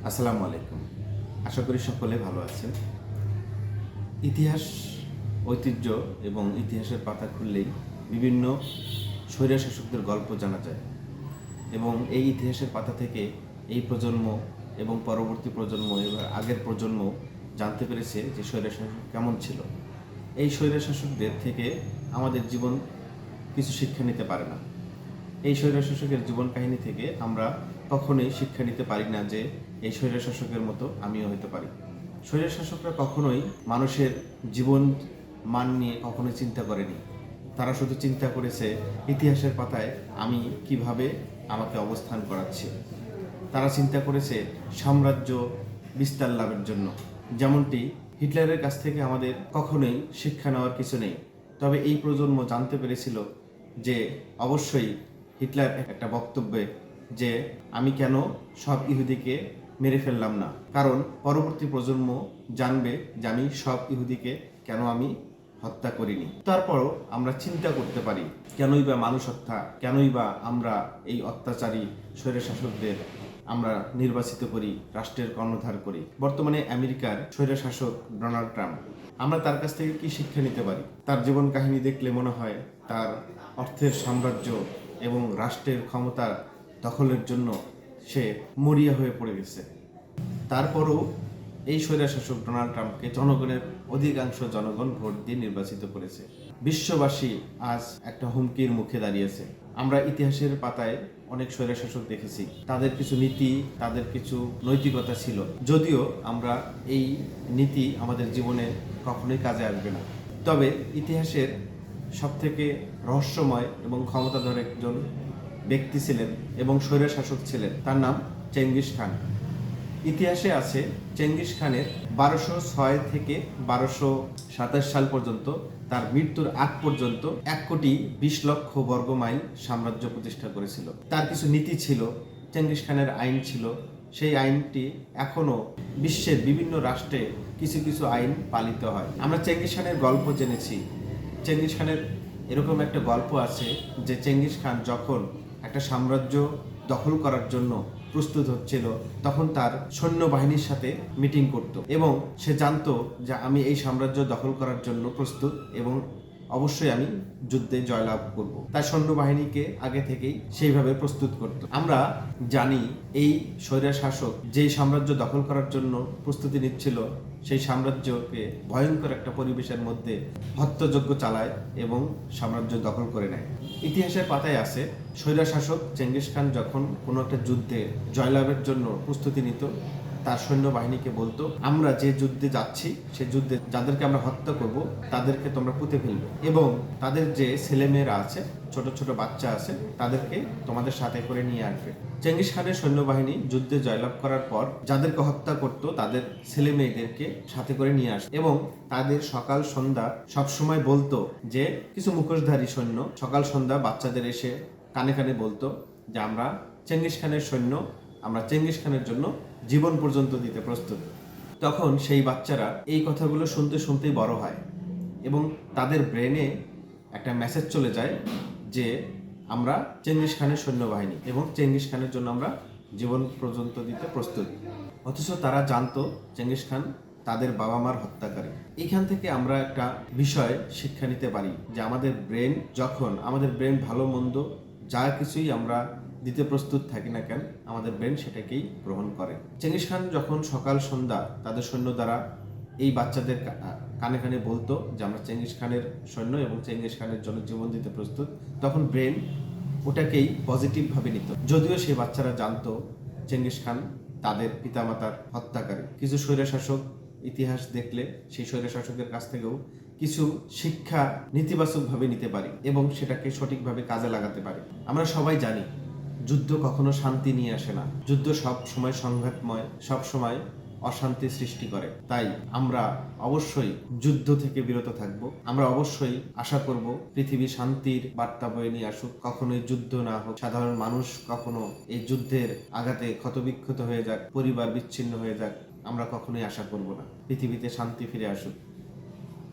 আসসালামু আলাইকুম। আশা করি সকলে ভালো আছেন। ইতিহাস, ঐতিহ্য এবং ইতিহাসের পাতা খুললেই বিভিন্ন স্বৈরশাসকদের গল্প জানা যায় এবং এই ইতিহাসের পাতা থেকে এই প্রজন্ম এবং পরবর্তী প্রজন্ম এবার আগের প্রজন্ম জানতে পেরেছে যে স্বৈরশাসক কেমন ছিল। এই স্বৈরশাসকদের থেকে আমাদের জীবন কিছু শিক্ষা নিতে পারে না। এই স্বৈরশাসকের জীবন কাহিনী থেকে আমরা কখনোই শিক্ষা নিতে পারি না যে এই স্বৈরশাসকের মতো আমিও হতে পারি। স্বৈরশাসকরা কখনোই মানুষের জীবন মান নিয়ে কখনোই চিন্তা করেনি। তারা শুধু চিন্তা করেছে ইতিহাসের পাতায় আমি কিভাবে আমাকে অবস্থান করাচ্ছি। তারা চিন্তা করেছে সাম্রাজ্য বিস্তার লাভের জন্য। যেমনটি হিটলারের কাছ থেকে আমাদের কখনোই শিক্ষা নেওয়ার কিছু নেই, তবে এই প্রজন্ম জানতে পেরেছিল যে অবশ্যই হিটলার একটা বক্তব্যে যে আমি কেন সব ইহুদিকে মেরে ফেললাম না, কারণ পরবর্তী প্রজন্ম জানবে যে আমি সব ইহুদিকে কেন আমি হত্যা করিনি। তারপরও আমরা চিন্তা করতে পারি কেনই বা মানুষ হত্যা, কেনই বা আমরা এই অত্যাচারী স্বৈরশাসকদের আমরা নির্বাচিত করি, রাষ্ট্রের কর্ণধার করি। বর্তমানে আমেরিকার স্বৈরশাসক ডোনাল্ড ট্রাম্প, আমরা তার কাছ থেকে কি শিক্ষা নিতে পারি? তার জীবন কাহিনী দেখলে মনে হয় তার অর্থের সাম্রাজ্য এবং রাষ্ট্রের ক্ষমতা দখলের জন্য সে মরিয়া হয়ে পড়ে গেছে। তারপরও এই স্বৈরশাসক ডোনাল্ড ট্রাম্পকে জনগণের অধিকাংশ জনগণ ভোট দিয়ে নির্বাচিত করেছে। বিশ্ববাসী আজ একটা হুমকির মুখে দাঁড়িয়েছে। আমরা ইতিহাসের পাতায় অনেক স্বৈরশাসক দেখেছি, তাদের কিছু নীতি, তাদের কিছু নৈতিকতা ছিল, যদিও আমরা এই নীতি আমাদের জীবনে কখনোই কাজে আসবে না। তবে ইতিহাসের সবথেকে রহস্যময় এবং ক্ষমতাধর একজন ব্যক্তি ছিলেন এবং স্বৈরশাসক ছিলেন, তার নাম চেঙ্গিস খান। ইতিহাসে আছে চেঙ্গিস খানের 1206 থেকে 1227 সাল পর্যন্ত, তার মৃত্যুর আগ পর্যন্ত 1,20,00,000 বর্গ মাইল সাম্রাজ্য প্রতিষ্ঠা করেছিল। তার কিছু নীতি ছিল, চেঙ্গিস খানের আইন ছিল, সেই আইনটি এখনো বিশ্বের বিভিন্ন রাষ্ট্রে কিছু কিছু আইন পালিত হয়। আমরা চেঙ্গিস খানের গল্প জেনেছি। চেঙ্গিস খানের এরকম একটা গল্প আছে যে চেঙ্গিস খান যখন একটা সাম্রাজ্য দখল করার জন্য প্রস্তুত হচ্ছিল, তখন তার সৈন্যবাহিনীর সাথে মিটিং করত এবং সে জানতো যে আমি এই সাম্রাজ্য দখল করার জন্য প্রস্তুত এবং অবশ্যই আমি যুদ্ধে জয়লাভ করব। তার সৈন্যবাহিনীকে আগে থেকেই সেইভাবে প্রস্তুত করত। আমরা জানি এই স্বৈরশাসক যেই সাম্রাজ্য দখল করার জন্য প্রস্তুতি নিচ্ছিল, সেই সাম্রাজ্যকে ভয়ঙ্কর একটা পরিবেশের মধ্যে হত্যাযজ্ঞ চালায় এবং সাম্রাজ্য দখল করে নেয়। ইতিহাসের পাতায় আছে স্বৈরশাসক চেঙ্গিস খান যখন কোনো একটা যুদ্ধে জয়লাভের জন্য প্রস্তুতি নিত, তার সৈন্যবাহিনীকে বলতো আমরা যে যুদ্ধে যাচ্ছি সে যুদ্ধে যাদেরকে আমরা হত্যা করব তাদেরকে তোমরা পুঁতে ফেলবে এবং তাদের যে ছেলেমেয়েরা আছে, ছোট ছোট বাচ্চা আছে, তাদেরকে তোমাদের সাথে করে নিয়ে আসবে। চেঙ্গিস খানের সৈন্যবাহিনী যুদ্ধে জয়লাভ করার পর যাদেরকে হত্যা করত তাদের ছেলে মেয়েদেরকে সাথে করে নিয়ে আসে এবং তাদের সকাল সন্ধ্যা সবসময় বলতো যে কিছু মুখোশধারী সৈন্য সকাল সন্ধ্যা বাচ্চাদের এসে কানে কানে বলতো যে আমরা চেঙ্গিস খানের সৈন্য, আমরা চেঙ্গিস খানের জন্য জীবন পর্যন্ত দিতে প্রস্তুত। তখন সেই বাচ্চারা এই কথাগুলো শুনতে শুনতেই বড় হয় এবং তাদের ব্রেনে একটা মেসেজ চলে যায় যে আমরা চেঙ্গিস খানের সৈন্যবাহিনী এবং চেঙ্গিস খানের জন্য আমরা জীবন পর্যন্ত দিতে প্রস্তুত। অথচ তারা জানতো চেঙ্গিস খান তাদের বাবা মার হত্যাকারী। এখান থেকে আমরা একটা বিষয় শিক্ষা নিতে পারি যে আমাদের ব্রেন ভালো মন্দ যা কিছুই আমরা দিতে প্রস্তুত থাকি না কেন, আমাদের ব্রেন সেটাকেই গ্রহণ করে। চেঙ্গিস খান যখন সকাল সন্ধ্যা তাদের সৈন্য দ্বারা এই বাচ্চাদের কানে কানে বলতো যে আমরা চেঙ্গিস খানের সৈন্য এবং চেঙ্গিস খানের জন্য জীবন দিতে প্রস্তুত, তখন ব্রেন ওটাকেই পজিটিভভাবে নিত। যদিও সেই বাচ্চারা জানতো চেঙ্গিস খান তাদের পিতামাতার হত্যাকারী। কিছু স্বৈরশাসক ইতিহাস দেখলে সেই স্বৈরশাসকের কাছ থেকেও কিছু শিক্ষা নেতিবাচকভাবে নিতে পারি এবং সেটাকে সঠিকভাবে কাজে লাগাতে পারি। আমরা সবাই জানি যুদ্ধ কখনো শান্তি নিয়ে আসে না, যুদ্ধ সব সময় সংঘাতময়, সব সময় অশান্তি সৃষ্টি করে। তাই আমরা অবশ্যই যুদ্ধ থেকে বিরত থাকব। আমরা অবশ্যই আশা করব পৃথিবী শান্তির বার্তা বয়ে নিয়ে আসুক, কখনোই যুদ্ধ না হোক, সাধারণ মানুষ কখনো এই যুদ্ধের আঘাতে ক্ষতবিক্ষত হয়ে যাক, পরিবার বিচ্ছিন্ন হয়ে যাক, আমরা কখনোই আশা করব না। পৃথিবীতে শান্তি ফিরে আসুক।